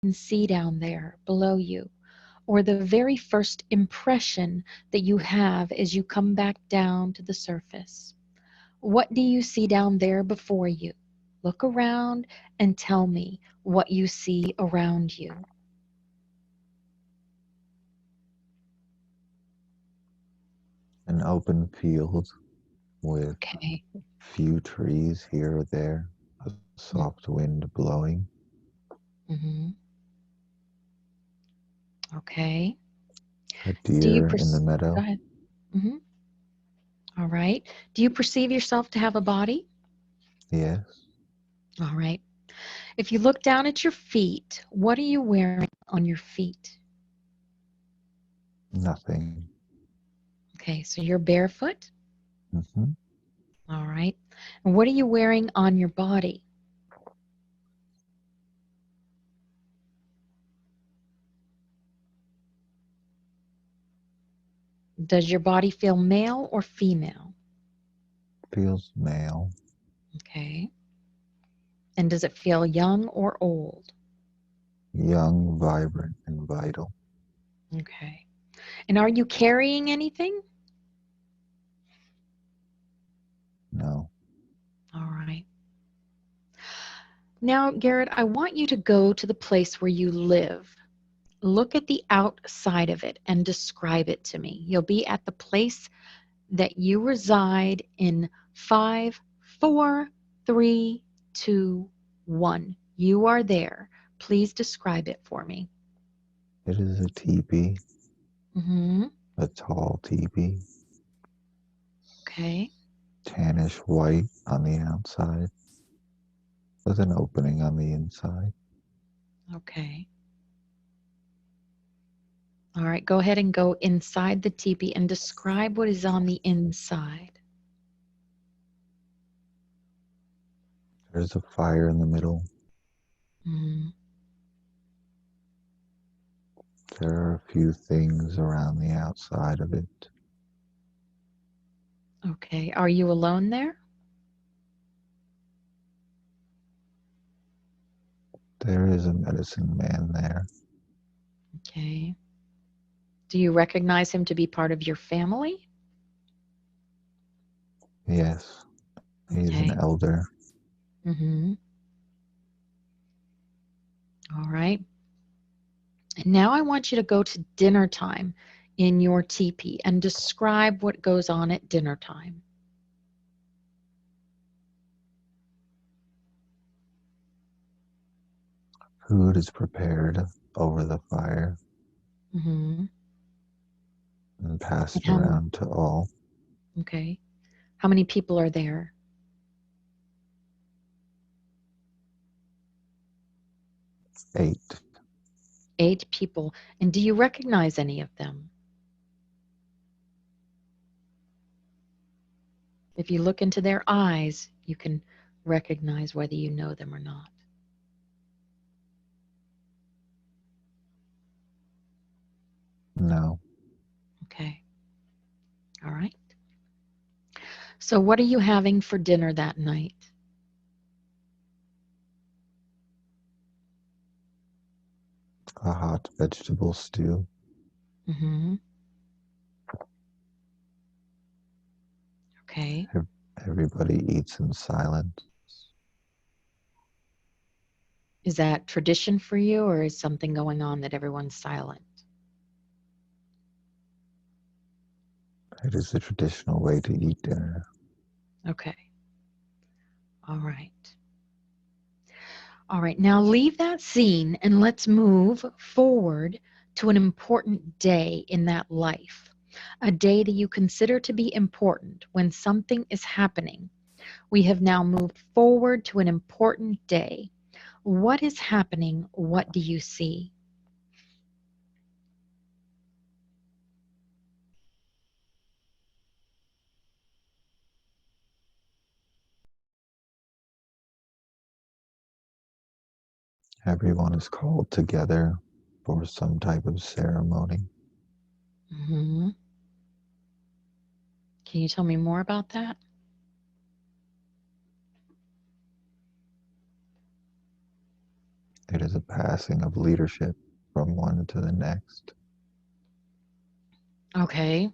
can see down there below you, or the very first impression that you have as you come back down to the surface. What do you see down there before you? Look around and tell me what you see around you. An open field with Okay. few trees here or there, a soft wind blowing, Mm-hmm. Okay. a Do you deer in the go meadow. ahead? Mm-hmm. All right. Do you perceive yourself to have a body? Yes, All right. If you look down at your feet, what are you wearing on your feet? nothing. Okay, so you're barefoot. Hmm. All right. And what are you wearing on your body? Does your body feel male or female? Feels male, Okay. And does it feel young or old? young, vibrant, and vital. Okay. And are you carrying anything? No, All right. Now, Garrett, I want you to go to the place where you live. Look at the outside of it and describe it to me. You'll be at the place that you reside in 5, 4, 3, 2, 1. You are there. Please describe it for me. it is a teepee, Mm-hmm. a tall teepee, Okay. tannish white on the outside, with an opening on the inside. Okay. All right. Go ahead and go inside the teepee and describe what is on the inside. There's a fire in the middle. Mm-hmm. There are a few things around the outside of it. Okay. Are you alone there? There is a medicine man there. Okay. Do you recognize him to be part of your family? Yes, he's an Okay. elder. Mm-hmm. All right. And now I want you to go to dinner time in your teepee and describe what goes on at dinner time. Food is prepared over the fire Mm-hmm. and And passed how, around to all. okay. How many people are there? 8. 8 people. And do you recognize any of them? If you look into their eyes, you can recognize whether you know them or not. No, Okay. All right. So, what are you having for dinner that night? a hot vegetable stew. Mm-hmm. Okay. Everybody eats in silence. Is that tradition for you, or is something going on that everyone's silent? It is the traditional way to eat dinner. Okay. All right. All right. Now leave that scene and let's move forward to an important day in that life. A day that you consider to be important when something is happening. We have now moved forward to an important day. What is happening? What do you see? Everyone is called together for some type of ceremony. Hmm. Can you tell me more about that? It is a passing of leadership from one to the next. Okay.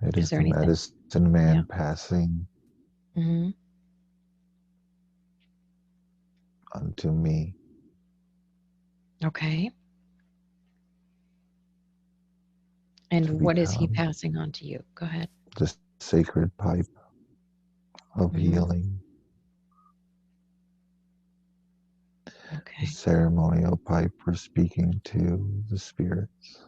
It Is is there the anything? medicine Yeah. man passing Hmm. unto me. Okay. To And what is he become passing on to you? Go ahead. the sacred pipe of Hmm. healing, the Okay. ceremonial pipe for speaking to the spirits.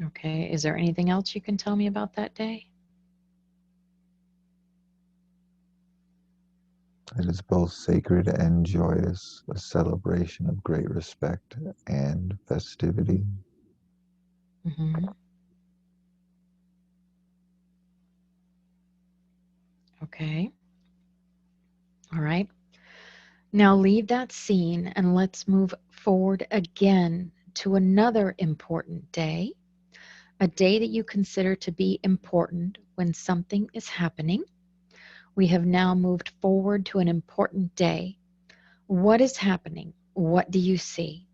Okay. Is there anything else you can tell me about that day? It is both sacred and joyous, a celebration of great respect and festivity. Hmm. Okay. All right. Now leave that scene and let's move forward again to another important day, a day that you consider to be important when something is happening. We have now moved forward to an important day. What is happening? What do you see?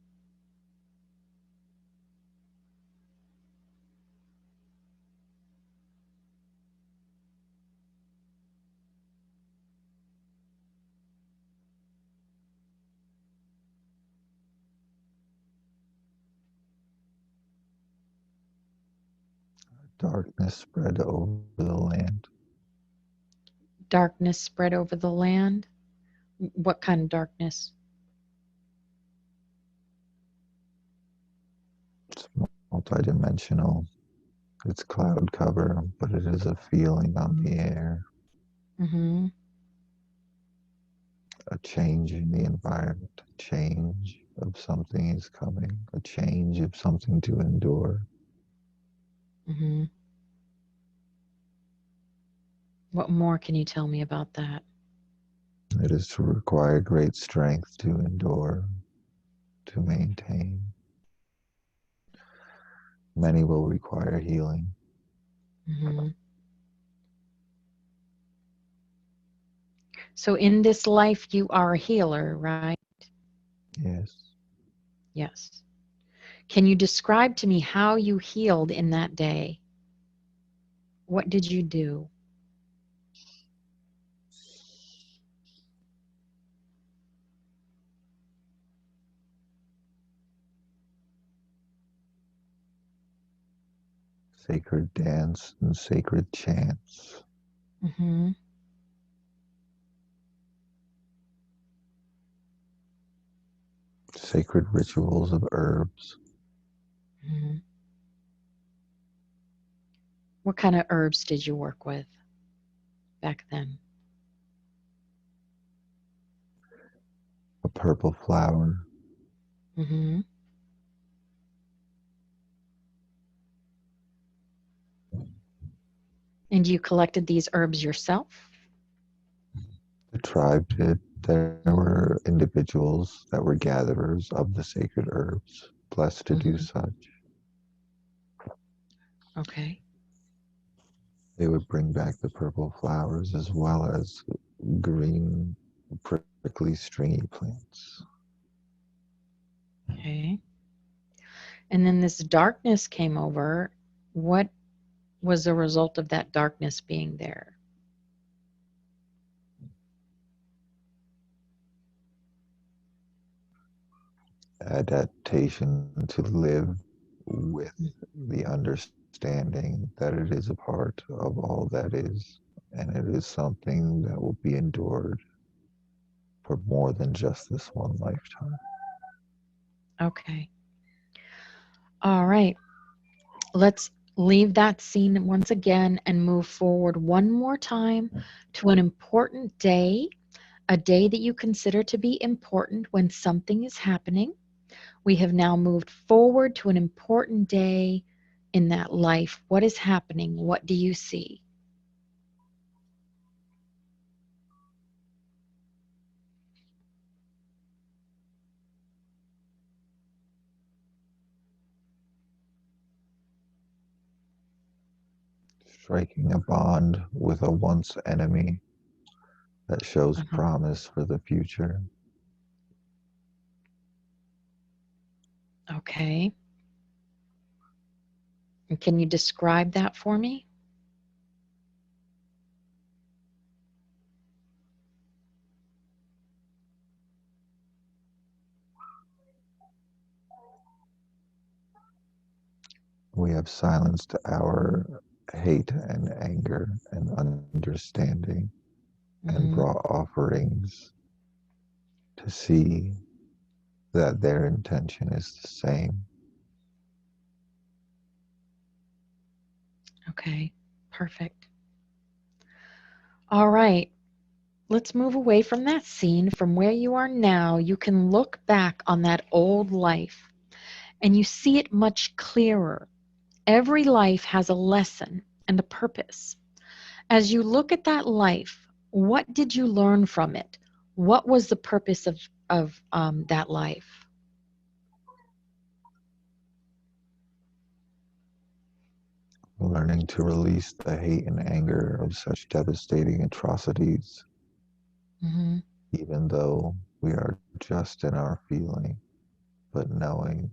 Darkness spread over the land. Darkness spread over the land. What kind of darkness? It's multidimensional. It's cloud cover, but it is a feeling on the air, Hmm. a change in the environment, a change of something is coming, a change of something to endure. Hmm. What more can you tell me about that? It is to require great strength to endure, to maintain. Many will require healing. Hmm. So, in this life, you are a healer, right? Yes. Yes. Can you describe to me how you healed in that day? What did you do? Sacred dance and sacred chants. Hmm. Sacred rituals of herbs. Hmm. What kind of herbs did you work with back then? A purple flower. Hmm. And you collected these herbs yourself? The tribe did. There were individuals that were gatherers of the sacred herbs, blessed to do Hmm. such. Okay. They would bring back the purple flowers as well as green, prickly, stringy plants. Okay. And then this darkness came over. What was the result of that darkness being there? Adaptation to live with the understanding that it is a part of all that is, and it is something that will be endured for more than just this one lifetime. Okay. All right. Let's leave that scene once again and move forward one more time to an important day, a day that you consider to be important when something is happening. We have now moved forward to an important day in that life. What is happening? What do you see? striking a bond with a once enemy that shows Uh-huh. promise for the future. Okay. And can you describe that for me? We have silenced our hate and anger and understanding and Mm-hmm. brought offerings to see that their intention is the same. Okay. Perfect. All right. Let's move away from that scene. From where you are now, you can look back on that old life and you see it much clearer. Every life has a lesson and a purpose. As you look at that life, what did you learn from it? What was the purpose of that life? Learning to release the hate and anger of such devastating atrocities, Hmm. even though we are just in our feeling, but knowing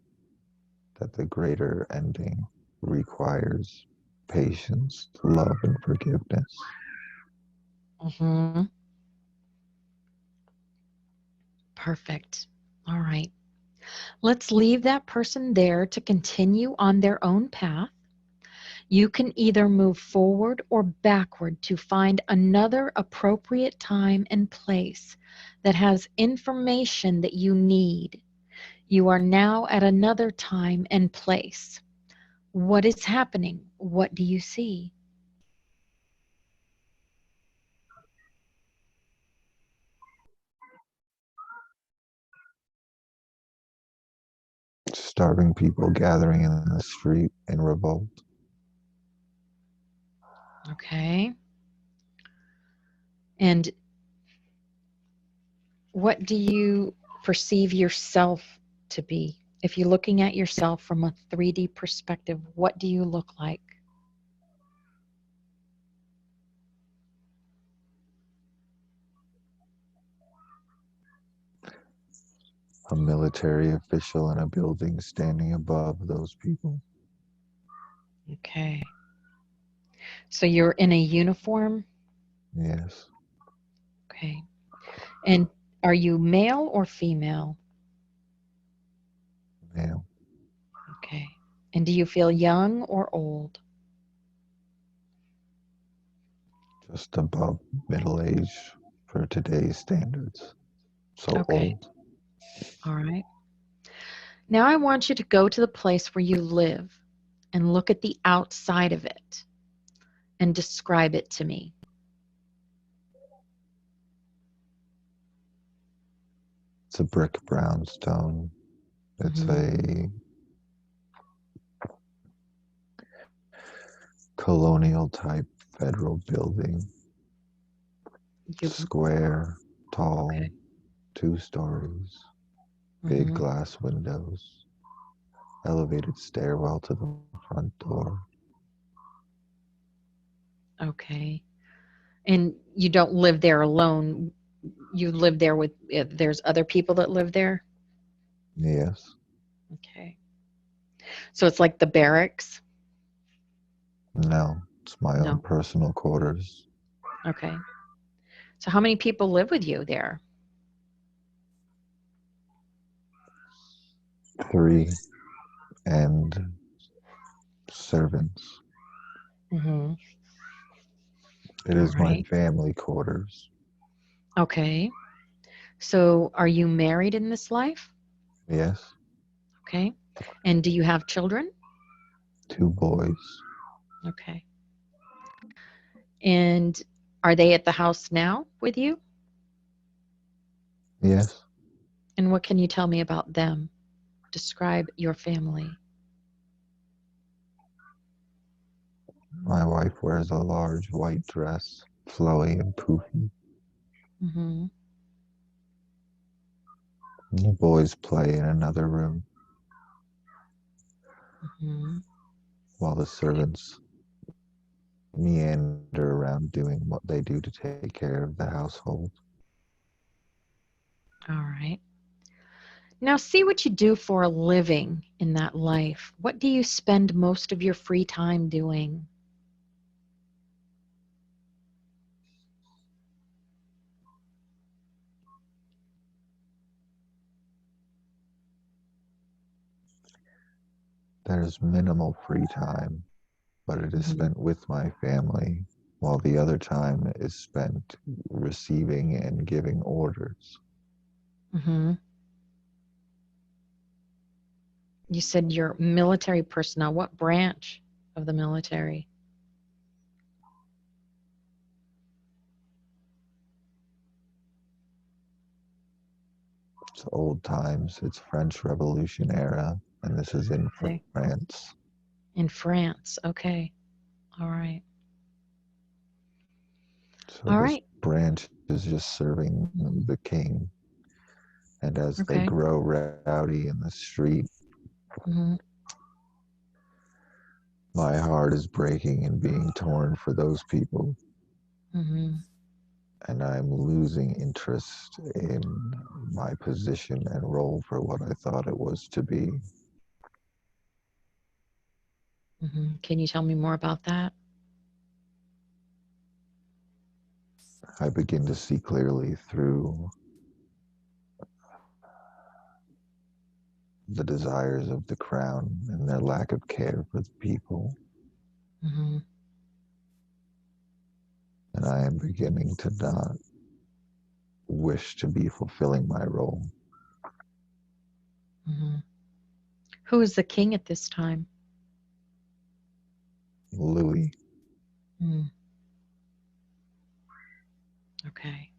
that the greater ending requires patience, love, and forgiveness. Hmm. Perfect. All right. Let's leave that person there to continue on their own path. You can either move forward or backward to find another appropriate time and place that has information that you need. You are now at another time and place. What is happening? What do you see? Starving people gathering in the street in revolt. Okay. And what do you perceive yourself to be? If you're looking at yourself from a 3D perspective, what do you look like? A military official in a building standing above those people. Okay. So you're in a uniform? Yes, Okay. And are you male or female? male, Okay. And do you feel young or old? just above middle age for today's standards. So Okay. old. All right. Now I want you to go to the place where you live and look at the outside of it and describe it to me. It's a brick brownstone. It's Hmm. a colonial type federal building, You square, tall, okay? 2 stories, big Hmm. glass windows, elevated stairwell to the front door. Okay. And you don't live there alone. You live there with there's other people that live there. Yes, Okay. So it's like the barracks. no, it's my own No. personal quarters. Okay. So how many people live with you there? 3 and servants. Hmm. It All is my right. family quarters. Okay. So are you married in this life? Yes, Okay. And do you have children? 2 boys. Okay. And are they at the house now with you? Yes, And what can you tell me about them? Describe your family. my wife wears a large white dress, flowy and poofy. Hmm. The boys play in another room Hmm. while the Okay. servants meander around doing what they do to take care of the household. All right. Now, see what you do for a living in that life. What do you spend most of your free time doing? There's minimal free time, but it is Hmm. spent with my family, while the other time is spent receiving and giving orders. Hmm. You said you're military personnel. What branch of the military? It's old times, it's French Revolution era, and this is in Okay. France. In France. Okay. All right. So All this right. branch is just serving the king. And as they Okay. grow rowdy in the street, Hmm. my heart is breaking and being torn for those people. Hmm. And I'm losing interest in my position and role for what I thought it was to be. Hmm. Can you tell me more about that? I begin to see clearly through the desires of the crown and their lack of care for the people. Hmm. And I am beginning to not wish to be fulfilling my role. Hmm. Who is the king at this time? Louis, Mm. Okay.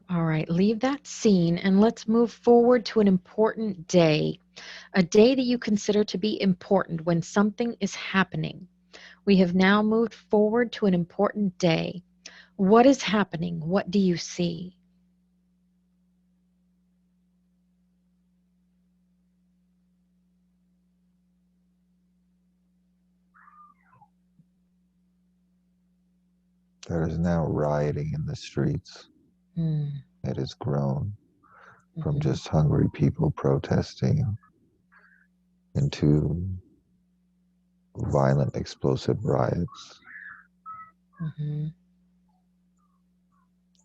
All right. Leave that scene and let's move forward to an important day, a day that you consider to be important when something is happening. We have now moved forward to an important day. What is happening? What do you see? there is now rioting in the streets. Mm. It has grown from Hmm. just hungry people protesting into violent, explosive riots. Hmm.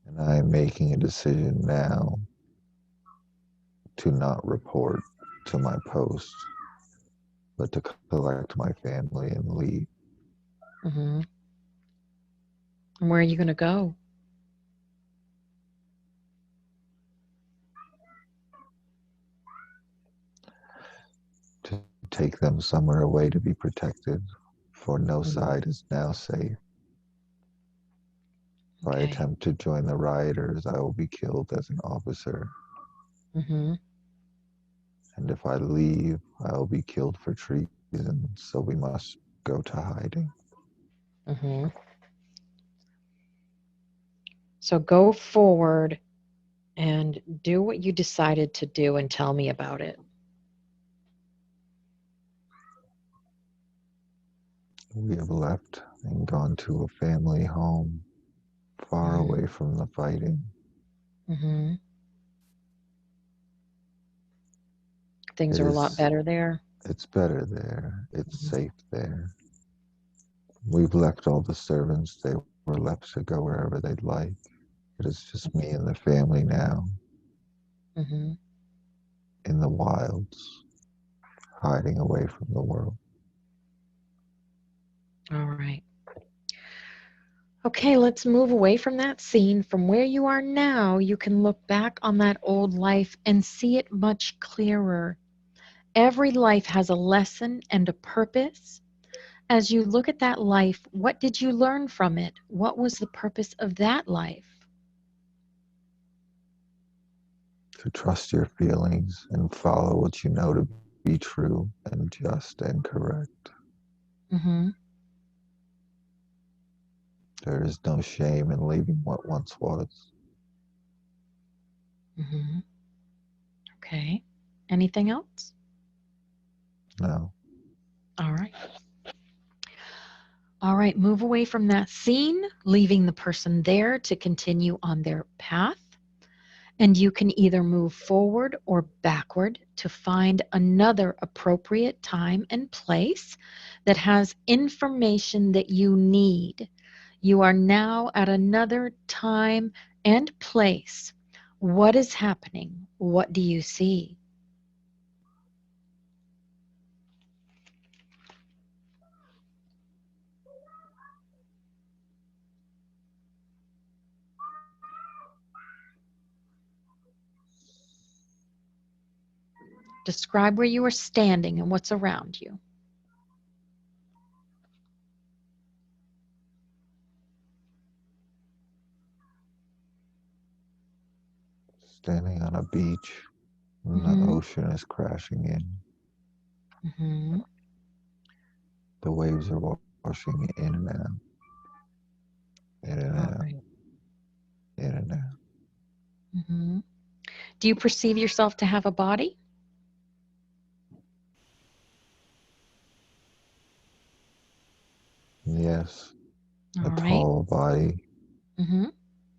And I am making a decision now to not report to my post, but to collect my family and leave. Hmm. And where are you going to go? To take them somewhere away to be protected, for no Hmm. side is now safe. If I Okay. attempt to join the rioters, I will be killed as an officer. Hmm. And if I leave, I will be killed for treason, so we must go to hiding. Hmm. So go forward and do what you decided to do and tell me about it. We have left and gone to a family home far Hmm. away from the fighting. Hmm. Things It are a lot is, better there. it's better there. It's Hmm. safe there. We've left all the servants. They were left to go wherever they'd like. It is just me and the family now Hmm. in the wilds, hiding away from the world. All right. Okay, let's move away from that scene. From where you are now, you can look back on that old life and see it much clearer. Every life has a lesson and a purpose. As you look at that life, what did you learn from it? What was the purpose of that life? To trust your feelings and follow what you know to be true and just and correct. Hmm. There is no shame in leaving what once was. Hmm. Okay. Anything else? No. All right. All right, move away from that scene, leaving the person there to continue on their path. And you can either move forward or backward to find another appropriate time and place that has information that you need. You are now at another time and place. What is happening? What do you see? Describe where you are standing and what's around you. Standing on a beach, and the Mm-hmm. ocean is crashing in. Mm-hmm. The waves are washing in and out, in and All out, right. in and out. Mm-hmm. Do you perceive yourself to have a body? Yes, All a right. tall body, Mm-hmm.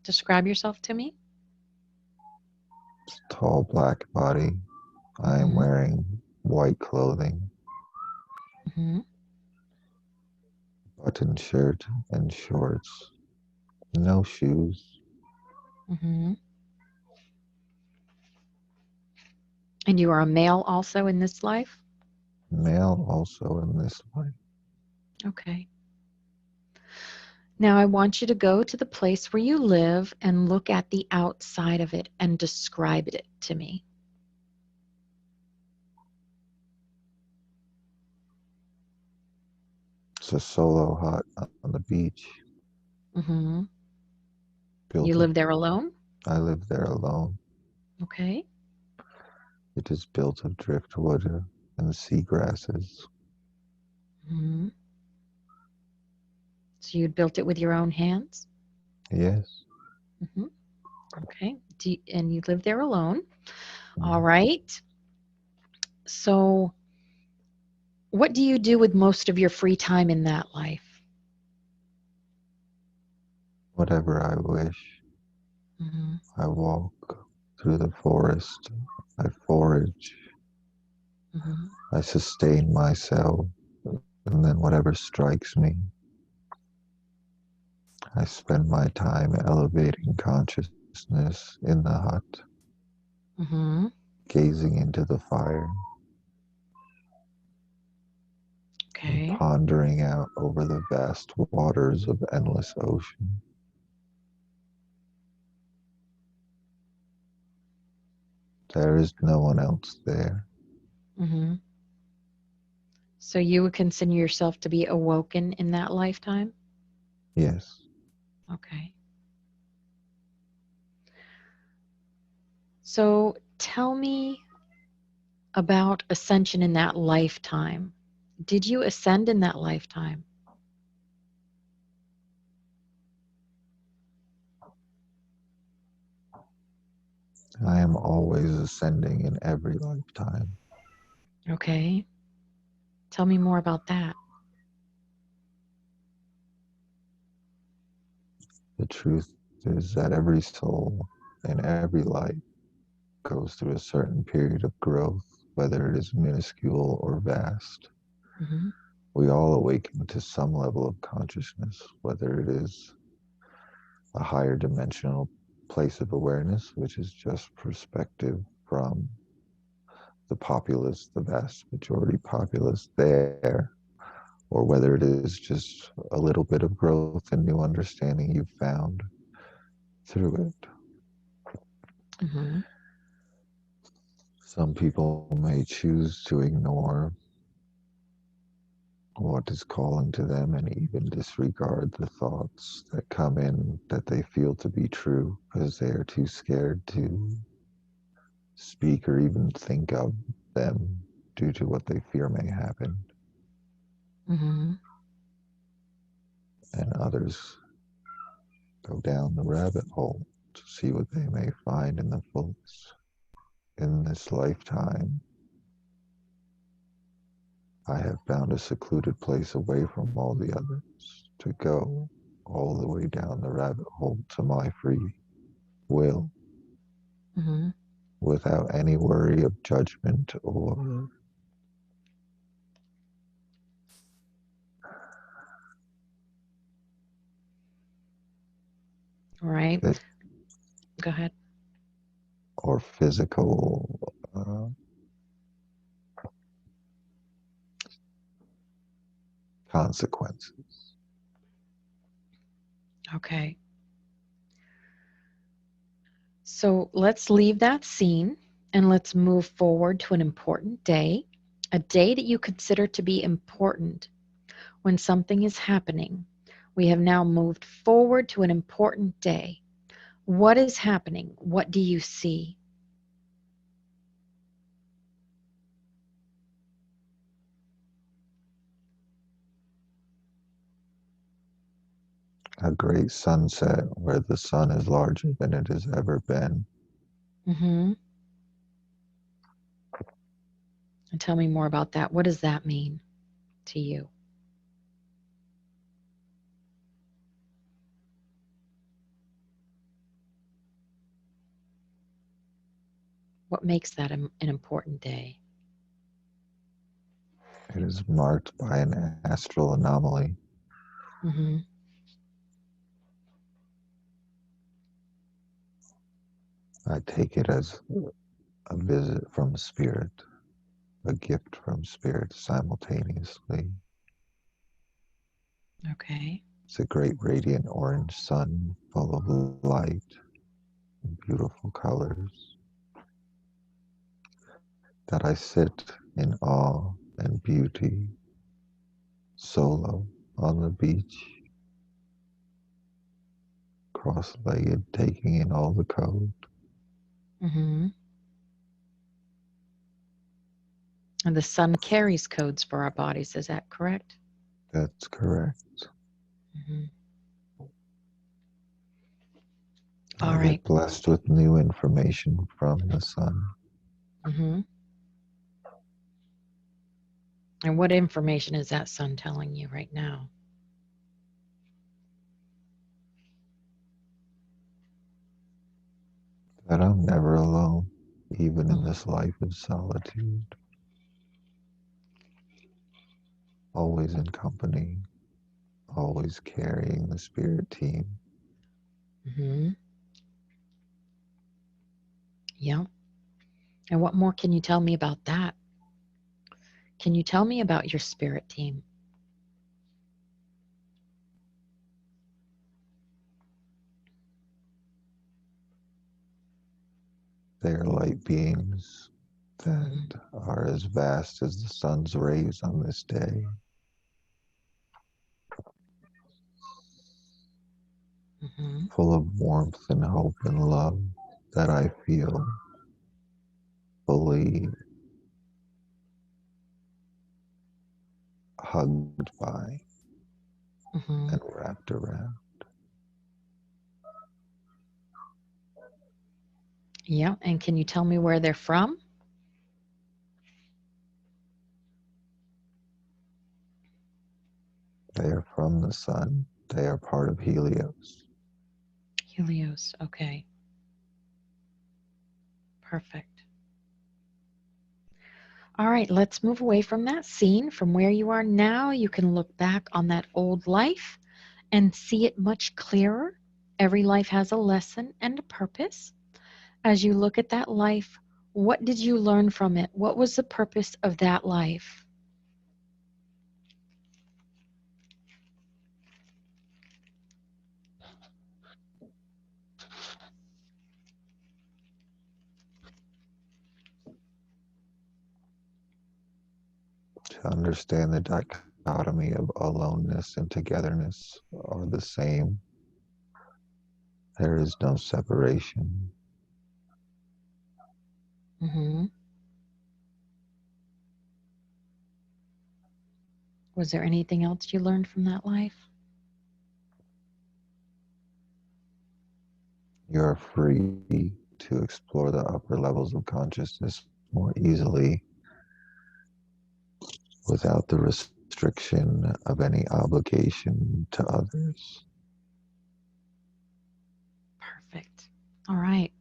Describe yourself to me. tall black body. I am Mm-hmm. wearing white clothing, Mm-hmm. button shirt and shorts, no shoes. Mm-hmm. And you are a male also in this life? Male also in this life. Okay. Now I want you to go to the place where you live and look at the outside of it and describe it to me. It's a solo hut on the beach. Mm-hmm. You Built of, live there alone? I live there alone. Okay. It is built of driftwood and sea grasses. Mm-hmm. So you built it with your own hands? Yes. Mm-hmm. Okay. And you live there alone? All Mm. right. So what do you do with most of your free time in that life? Whatever I wish. Mm-hmm. I walk through the forest. I forage. Mm-hmm. I sustain myself. And then whatever strikes me, I spend my time elevating consciousness in the hut, Mm-hmm. gazing into the fire and Okay. pondering out over the vast waters of endless ocean. There is no one else there. Mm-hmm. So you would consider yourself to be awoken in that lifetime? Yes. Okay. So tell me about ascension in that lifetime. Did you ascend in that lifetime? I am always ascending in every lifetime. Okay. Tell me more about that. The truth is that every soul in every life goes through a certain period of growth, whether it is minuscule or vast. Mm-hmm. We all awaken to some level of consciousness, whether it is a higher dimensional place of awareness, which is just perspective from the populace, the vast majority populace there, or whether it is just a little bit of growth and new understanding you've found through it. Mm-hmm. Some people may choose to ignore what is calling to them and even disregard the thoughts that come in that they feel to be true because they are too scared to speak or even think of them due to what they fear may happen. Mm-hmm. And others go down the rabbit hole to see what they may find in the books in this lifetime. I have found a secluded place away from all the others to go all the way down the rabbit hole to my free will Mm-hmm. without any worry of judgment or All right. fit Go ahead. or physical consequences. Okay. So let's leave that scene and let's move forward to an important day, a day that you consider to be important when something is happening. We have now moved forward to an important day. What is happening? What do you see? A great sunset where the sun is larger than it has ever been. Mm-hmm. And tell me more about that. What does that mean to you? What makes that an important day? It is marked by an astral anomaly. Mm-hmm. I take it as a visit from spirit, a gift from spirit simultaneously. Okay. It's a great radiant orange sun full of light and beautiful colors that I sit in awe and beauty solo on the beach, cross-legged, taking in all the code. Mm-hmm. And the sun carries codes for our bodies. Is that correct? That's correct. Mm-hmm. I All right. get blessed with new information from the sun. Mm-hmm. And what information is that sun telling you right now? That I'm never alone, even in Mm-hmm. this life of solitude, always in company, always carrying the spirit team. Mm-hmm. Yeah. And what more can you tell me about that? Can you tell me about your spirit team? They are light beings that Mm-hmm. are as vast as the sun's rays on this day, Mm-hmm. full of warmth and hope and love that I feel fully hugged by Mm-hmm. and wrapped around. Yeah. And can you tell me where they're from? They are from the sun. They are part of Helios. Helios. Okay. Perfect. All right, let's move away from that scene. From where you are now, you can look back on that old life and see it much clearer. Every life has a lesson and a purpose. As you look at that life, what did you learn from it? What was the purpose of that life? To understand the dichotomy of aloneness and togetherness are the same. There is no separation. Hmm. Was there anything else you learned from that life? You are free to explore the upper levels of consciousness more easily without the restriction of any obligation to others. Perfect. All right.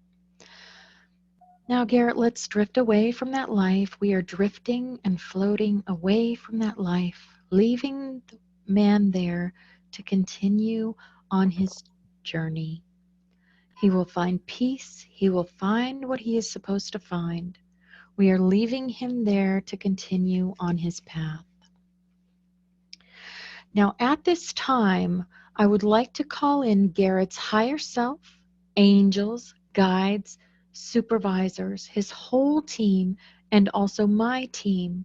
Now, Garrett, let's drift away from that life. We are drifting and floating away from that life, leaving the man there to continue on his journey. He will find peace. He will find what he is supposed to find. We are leaving him there to continue on his path. Now, at this time, I would like to call in Garrett's higher self, angels, guides, supervisors, his whole team, and also my team,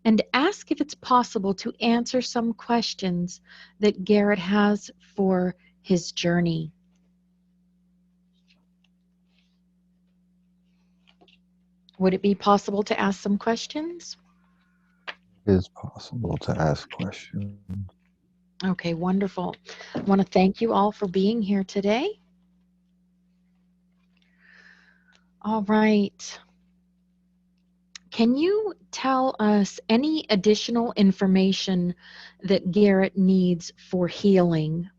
and ask if it's possible to answer some questions that Garrett has for his journey. Would it be possible to ask some questions? It is possible to ask questions. Okay, wonderful. I want to thank you all for being here today. All right. Can you tell us any additional information that Garrett needs for healing?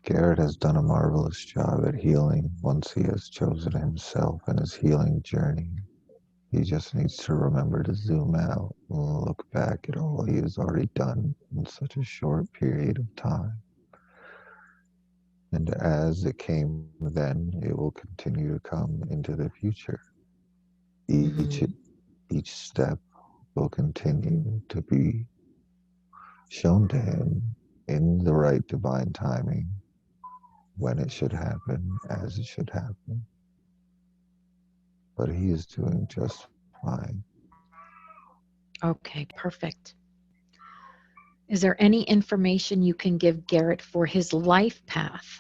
Garrett has done a marvelous job at healing once he has chosen himself and his healing journey. He just needs to remember to zoom out and look back at all he has already done in such a short period of time. And as it came then, it will continue to come into the future. Each, Mm-hmm. each step will continue to be shown to him in the right divine timing, when it should happen, as it should happen. But he is doing just fine. Okay, perfect. Is there any information you can give Garrett for his life path?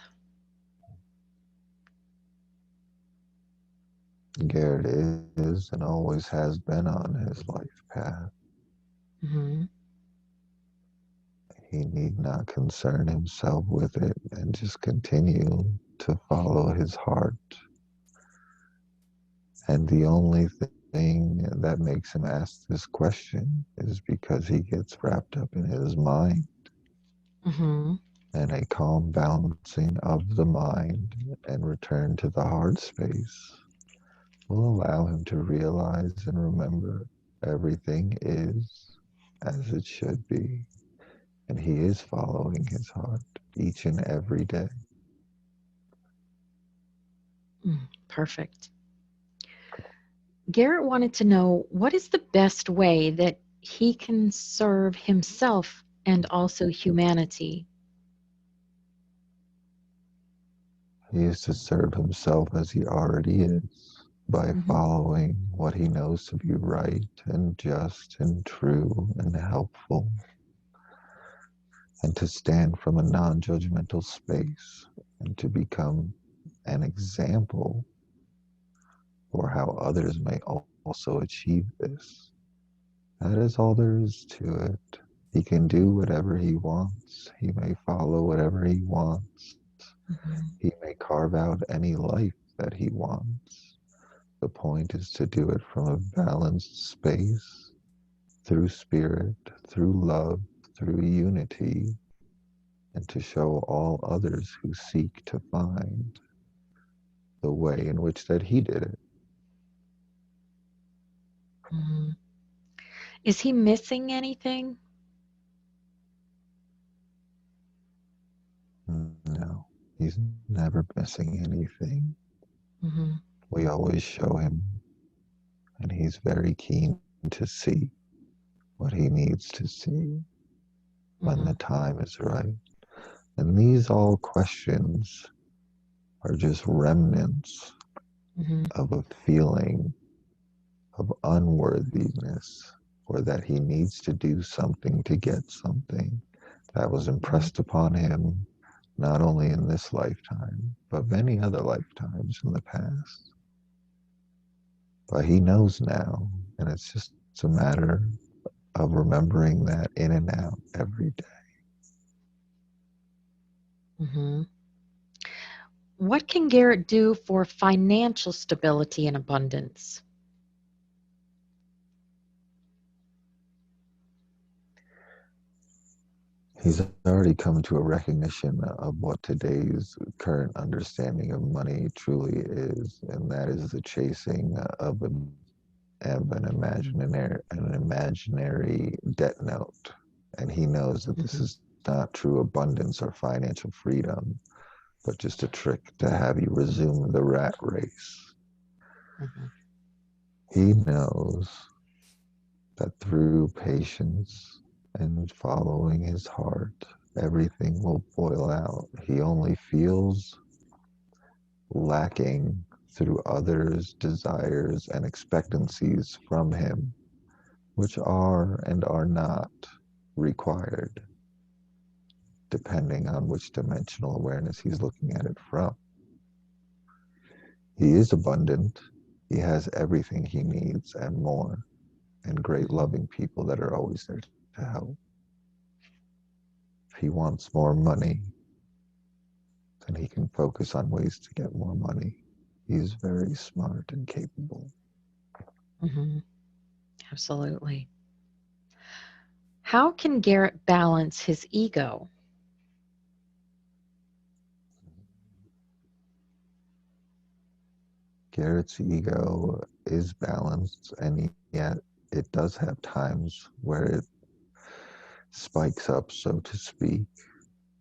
Garrett is and always has been on his life path. Mm-hmm. He need not concern himself with it and just continue to follow his heart. And the only thing that makes him ask this question is because he gets wrapped up in his mind, Mm-hmm. and a calm balancing of the mind and return to the heart space will allow him to realize and remember everything is as it should be, and he is following his heart each and every day. Perfect. Garrett wanted to know what is the best way that he can serve himself and also humanity. He is to serve himself as he already is by Mm-hmm. following what he knows to be right and just and true and helpful, and to stand from a non judgmental space and to become an example for how others may also achieve this. That is all there is to it. He can do whatever he wants. He may follow whatever he wants. Mm-hmm. He may carve out any life that he wants. The point is to do it from a balanced space, through spirit, through love, through unity, and to show all others who seek to find the way in which that he did it. Mm-hmm. Is he missing anything? No, he's never missing anything. Mm-hmm. We always show him, and he's very keen to see what he needs to see when the Mm-hmm. time is right. And these all questions are just remnants Mm-hmm. of a feeling of unworthiness, or that he needs to do something to get something that was Mm-hmm. impressed upon him not only in this lifetime, but many other lifetimes in the past. But he knows now, and it's just a matter of remembering that in and out every day. Mm-hmm. What can Garrett do for financial stability and abundance? He's already come to a recognition of what today's current understanding of money truly is, and that is the chasing of an imaginary debt note. And he knows that this Mhm, is not true abundance or financial freedom, but just a trick to have you resume the rat race. mhm, He knows that through patience and following his heart, everything will boil out. He only feels lacking through others' desires and expectancies from him, which are and are not required, depending on which dimensional awareness he's looking at it from. He is abundant. He has everything he needs and more, and great mhm, loving people that are always there to help. If he wants more money, then he can focus on ways to get more money. He's very smart and capable. mhm. Absolutely. How can Garrett balance his ego? Garrett's ego is balanced, and yet it does have times where it spikes up, so to speak,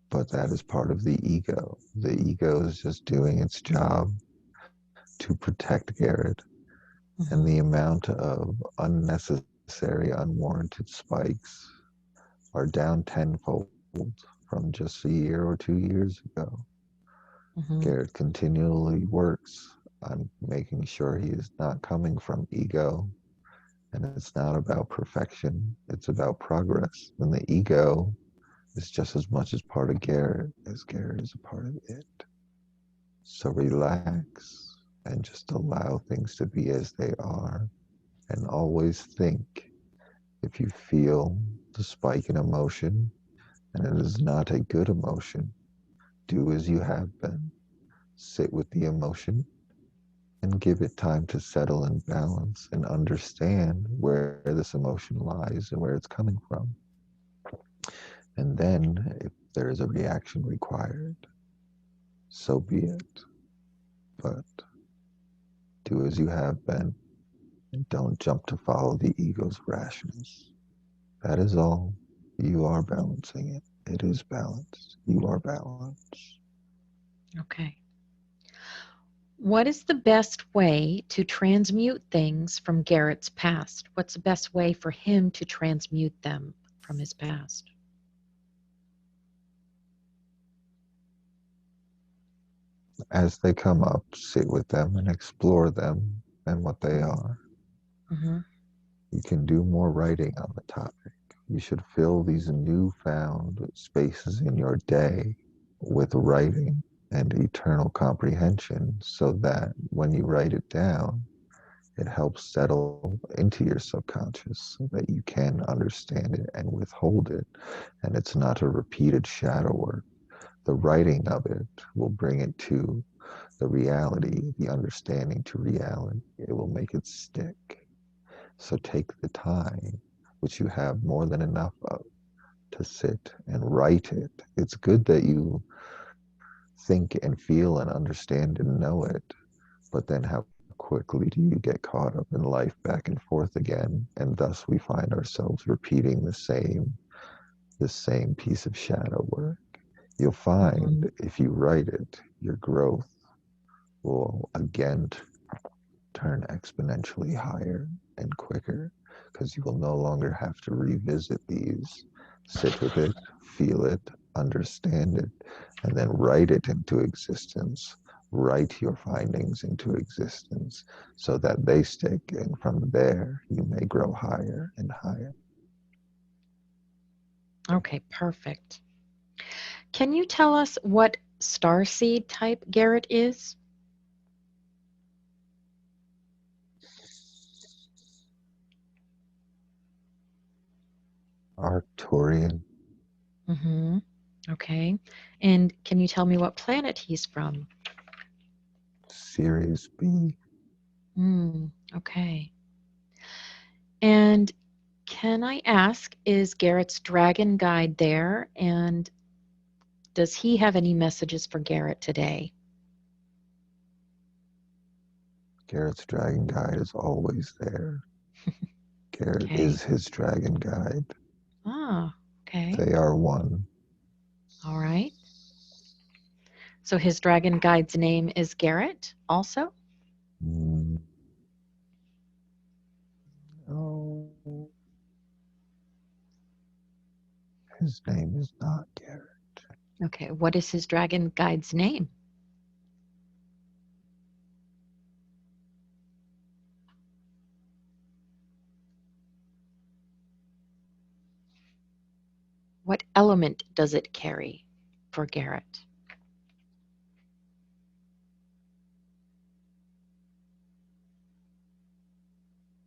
but that is part of the ego. The ego is just doing its job to protect Garrett, and the Mhm, amount of unnecessary, unwarranted spikes are down tenfold from just a year or 2 years ago. mhm, Garrett continually works on making sure he is not coming from ego, and it's not about perfection, it's about progress. And the ego is just as much as part of Garrett as Garrett is a part of it. So relax and just allow things to be as they are, and always think, if you feel the spike in emotion and it is not a good emotion, do as you have been. Sit with the emotion and give it time to settle and balance and understand where this emotion lies and where it's coming from. And then, if there is a reaction required, so be it. But do as you have been and don't jump to follow the ego's rashness. That is all. You are balancing it. It is balanced. You are balanced. okay. What is the best way to transmute things from Garrett's past? What's the best way for him to transmute them from his past? As they come up, sit with them and explore them and what they are. Mhm, You can do more writing on the topic. You should fill these newfound spaces in your day with writing and eternal comprehension, so that when you write it down, it helps settle into your subconscious so that you can understand it and withhold it. And it's not a repeated shadow work. The writing of it will bring it to the reality, the understanding to reality. It will make it stick. So take the time, which you have more than enough of, to sit and write it. It's good that you think and feel and understand and know it, but then how quickly do you get caught up in life back and forth again? And thus we find ourselves repeating the same piece of shadow work. You'll mhm. find if you write it, your growth will again turn exponentially higher and quicker, because you will no longer have to revisit these. Sit with it, feel it, understand it, and then write it into existence. Write your findings into existence so that they stick, and from there you may grow higher and higher. Okay, perfect. Can you tell us what starseed type Garrett is? Arcturian. Mhm. Okay. And can you tell me what planet he's from? serious bee. Okay. And can I ask, is Garrett's dragon guide there? And does he have any messages for Garrett today? Garrett's dragon guide is always there. Garrett Okay. is his dragon guide. Ah, okay. They are one. All right. So his dragon guide's name is Garrett also? Mm, oh, his name is not Garrett. Okay. What is his dragon guide's name? What element does it carry for Garrett?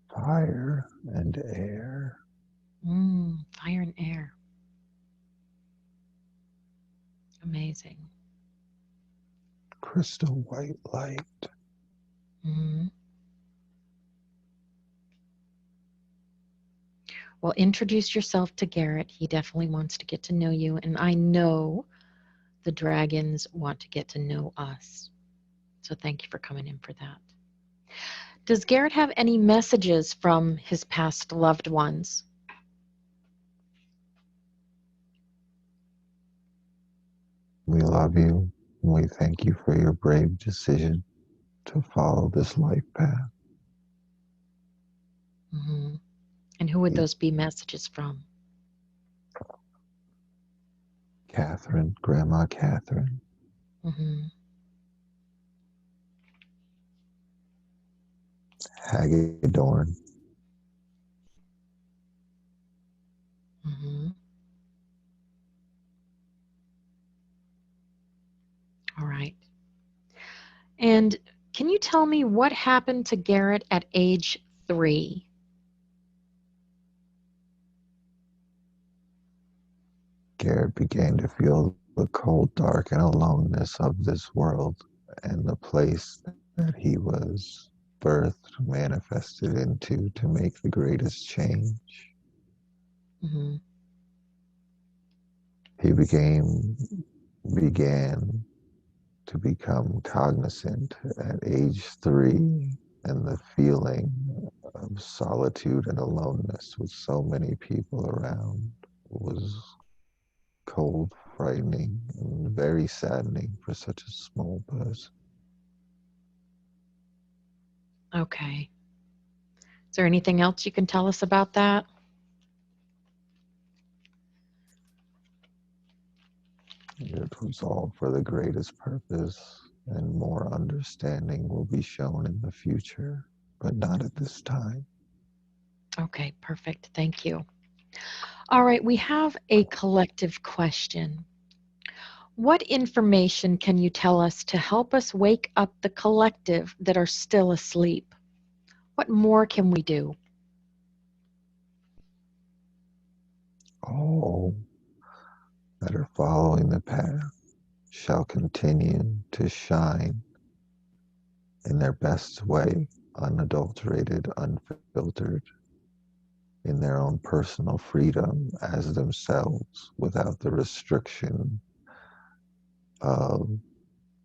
Fire and air. Fire and air. Amazing. Crystal white light. hmm Well, introduce yourself to Garrett. He definitely wants to get to know you, and I know the dragons want to get to know us. So thank you for coming in for that. Does Garrett have any messages from his past loved ones? We love you. And we thank you for your brave decision to follow this life path. hmm And who would those be messages from? Catherine, Grandma Catherine, hmm Hagedorn, hmm All right. And can you tell me what happened to Garrett at age 3? Garrett began to feel the cold, dark, and aloneness of this world and the place that he was birthed, manifested into to make the greatest change. hmm He began to become cognizant at age 3, and the feeling of solitude and aloneness with so many people around was cold, frightening, and very saddening for such a small person. Okay. Is there anything else you can tell us about that? It was all for the greatest purpose, and more understanding will be shown in the future, but not at this time. Okay, perfect. Thank you. All right, we have a collective question. What information can you tell us to help us wake up the collective that are still asleep? What more can we do? All that are following the path shall continue to shine in their best way, unadulterated, unfiltered, in their own personal freedom as themselves, without the restriction of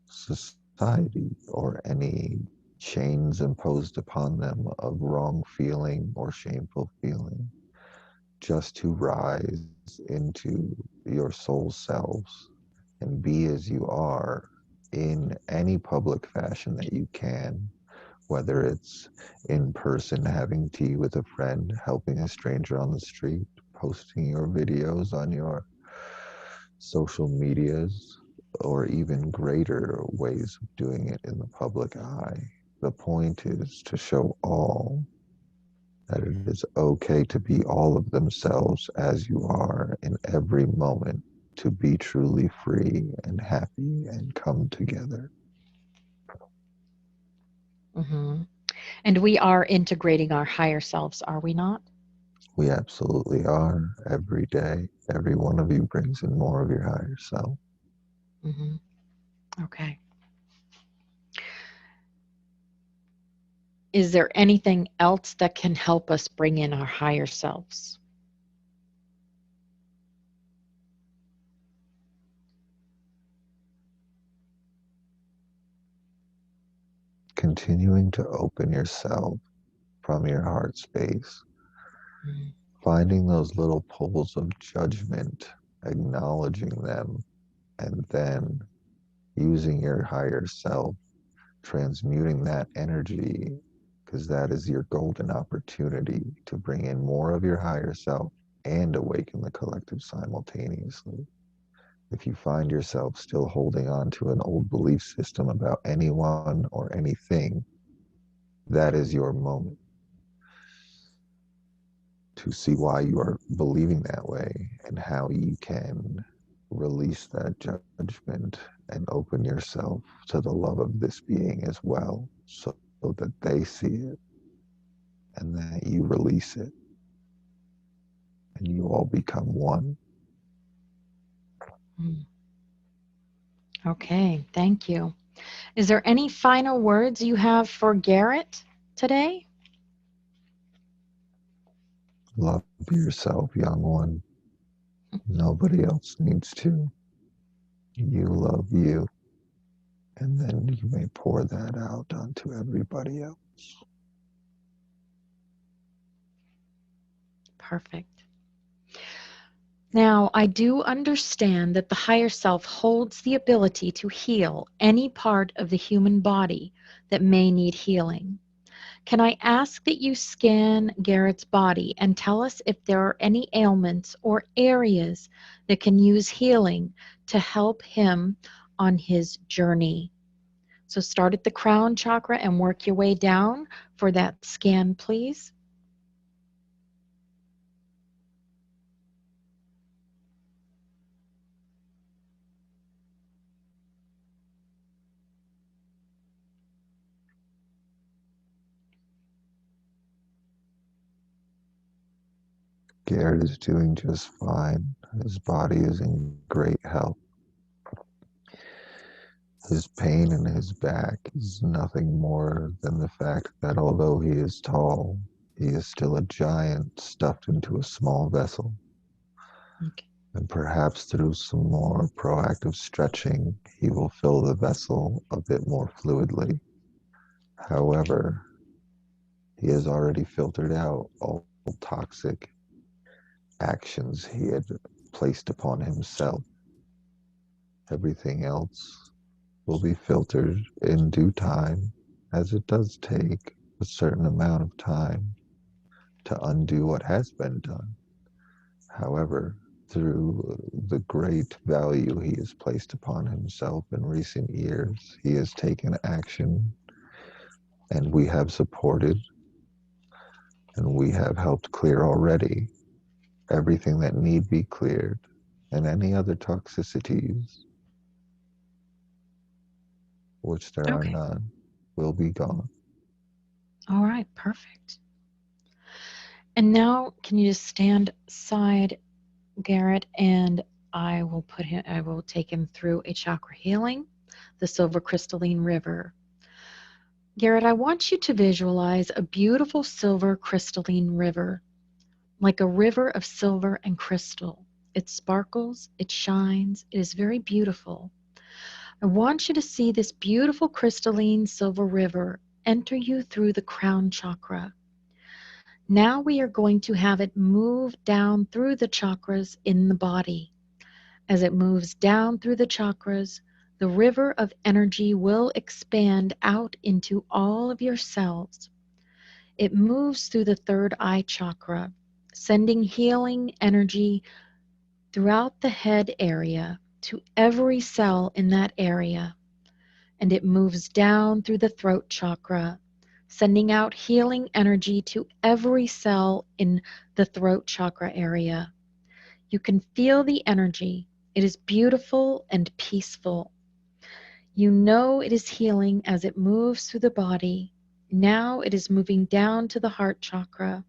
society or any chains imposed upon them of wrong feeling or shameful feeling, just to rise into your soul selves and be as you are in any public fashion that you can, whether it's in person, having tea with a friend, helping a stranger on the street, posting your videos on your social medias, or even greater ways of doing it in the public eye. The point is to show all that it is okay to be all of themselves as you are in every moment, to be truly free and happy and come together. hmm And we are integrating our higher selves, are we not? We absolutely are every day. Every one of you brings in more of your higher self. hmm Okay. Is there anything else that can help us bring in our higher selves? Continuing to open yourself from your heart space, Mm. finding those little pools of judgment, acknowledging them, and then using your higher self, transmuting that energy, because that is your golden opportunity to bring in more of your higher self and awaken the collective simultaneously. If you find yourself still holding on to an old belief system about anyone or anything, that is your moment to see why you are believing that way and how you can release that judgment and open yourself to the love of this being as well, so that they see it and that you release it and you all become one. Mm. Okay, thank you. Is there any final words you have for Garrett today? Love yourself, young one. Nobody else needs to. You love you, and then you may pour that out onto everybody else. Perfect. Now, I do understand that the higher self holds the ability to heal any part of the human body that may need healing. Can I ask that you scan Garrett's body and tell us if there are any ailments or areas that can use healing to help him on his journey? So start at the crown chakra and work your way down for that scan, please. Garrett is doing just fine. His body is in great health. His pain in his back is nothing more than the fact that although he is tall, he is still a giant stuffed into a small vessel. Okay. And perhaps through some more proactive stretching, he will fill the vessel a bit more fluidly. However, he has already filtered out all toxic actions he had placed upon himself. Everything else will be filtered in due time, as it does take a certain amount of time to undo what has been done. However, through the great value he has placed upon himself in recent years, he has taken action, and we have supported and we have helped clear already everything that need be cleared, and any other toxicities, which there are Okay. none, will be gone. All right. Perfect. And now, can you just stand aside, Garrett, and I will take him through a chakra healing, the silver crystalline river. Garrett, I want you to visualize a beautiful silver crystalline river, like a river of silver and crystal. It sparkles, it shines, it is very beautiful. I want you to see this beautiful crystalline silver river enter you through the crown chakra. Now we are going to have it move down through the chakras in the body. As it moves down through the chakras, the river of energy will expand out into all of your cells. It moves through the third eye chakra, sending healing energy throughout the head area to every cell in that area. And it moves down through the throat chakra, sending out healing energy to every cell in the throat chakra area. You can feel the energy. It is beautiful and peaceful. You know it is healing as it moves through the body. Now it is moving down to the heart chakra,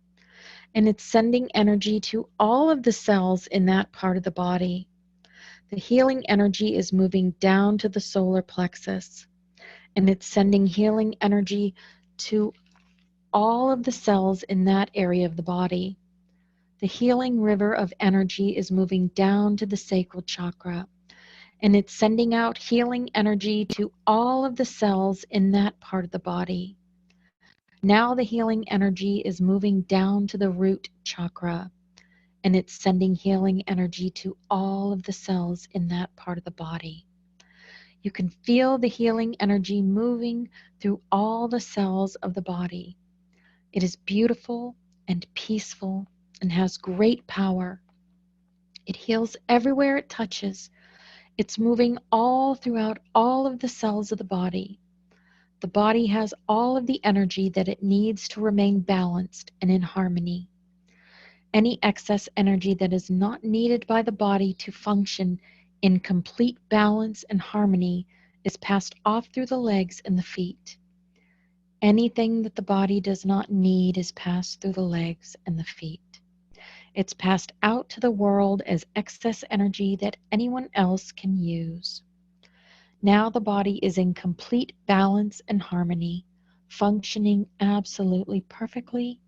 and it's sending energy to all of the cells in that part of the body. The healing energy is moving down to the solar plexus, and it's sending healing energy to all of the cells in that area of the body. The healing river of energy is moving down to the sacral chakra, and it's sending out healing energy to all of the cells in that part of the body. Now the healing energy is moving down to the root chakra, and it's sending healing energy to all of the cells in that part of the body. You can feel the healing energy moving through all the cells of the body. It is beautiful and peaceful and has great power. It heals everywhere it touches. It's moving all throughout all of the cells of the body. The body has all of the energy that it needs to remain balanced and in harmony. Any excess energy that is not needed by the body to function in complete balance and harmony is passed off through the legs and the feet. Anything that the body does not need is passed through the legs and the feet. It's passed out to the world as excess energy that anyone else can use. Now the body is in complete balance and harmony, functioning absolutely perfectly.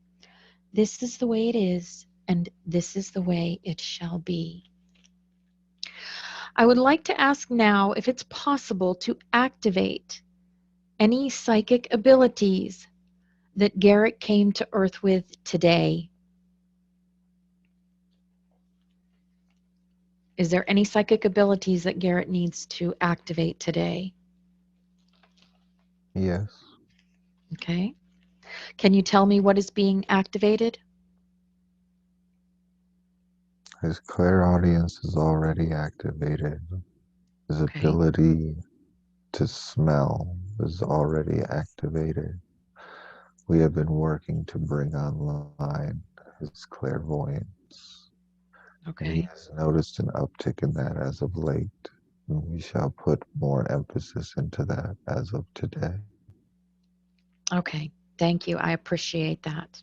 This is the way it is, and this is the way it shall be. I would like to ask now if it's possible to activate any psychic abilities that Garrett came to Earth with today. Is there any psychic abilities that Garrett needs to activate today? Yes. Okay. Can you tell me what is being activated? His clairaudience is already activated. His Okay. ability to smell is already activated. We have been working to bring online his clairvoyance, and he Okay. has noticed an uptick in that as of late. And we shall put more emphasis into that as of today. Okay. Thank you. I appreciate that.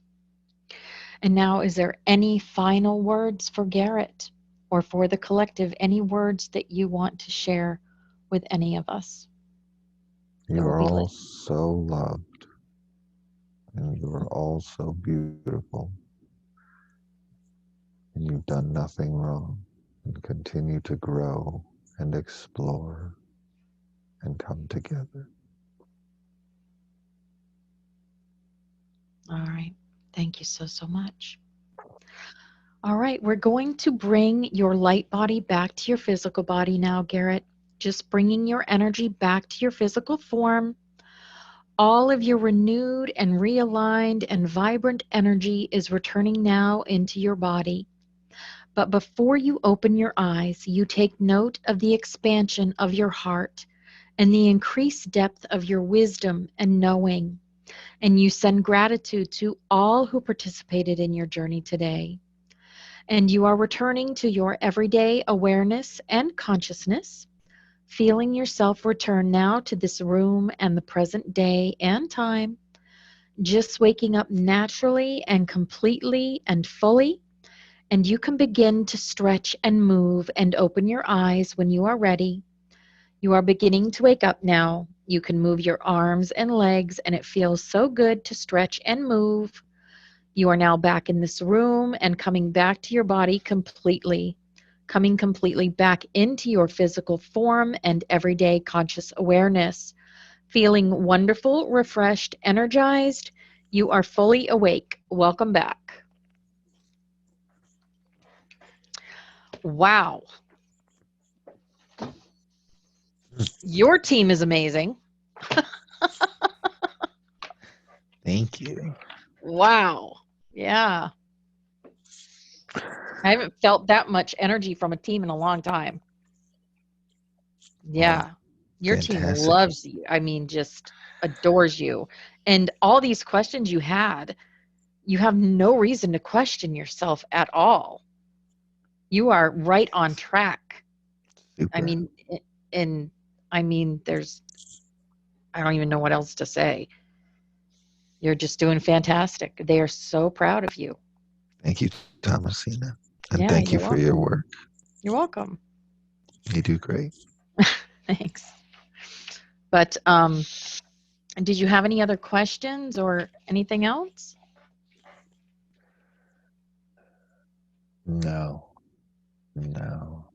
And now, is there any final words for Garrett or for the collective? Any words that you want to share with any of us that You will are be all listening? so loved, and you are all so beautiful, and you've done nothing wrong, and continue to grow and explore and come together. All right. Thank you so, so much. All right. We're going to bring your light body back to your physical body now, Garrett. Just bringing your energy back to your physical form. All of your renewed and realigned and vibrant energy is returning now into your body. But before you open your eyes, you take note of the expansion of your heart and the increased depth of your wisdom and knowing. And you send gratitude to all who participated in your journey today. And you are returning to your everyday awareness and consciousness, feeling yourself return now to this room and the present day and time, just waking up naturally and completely and fully. And you can begin to stretch and move and open your eyes when you are ready. You are beginning to wake up now. You can move your arms and legs, and it feels so good to stretch and move. You are now back in this room and coming back to your body completely, coming completely back into your physical form and everyday conscious awareness. Feeling wonderful, refreshed, energized. You are fully awake. Welcome back. Wow. Your team is amazing. Thank you. Wow. Yeah. I haven't felt that much energy from a team in a long time. Oh, Yeah. Your team fantastic. loves you. I mean, just adores you. And all these questions you had, you have no reason to question yourself at all. You are right on track. I Super. mean, and I mean, I don't even know what else to say. You're just doing fantastic. They are so proud of you. Thank you, Thomasina. And Yeah, thank you you're for your welcome. work. You're welcome. You do great. Thanks. But Did you have any other questions or anything else? No, no.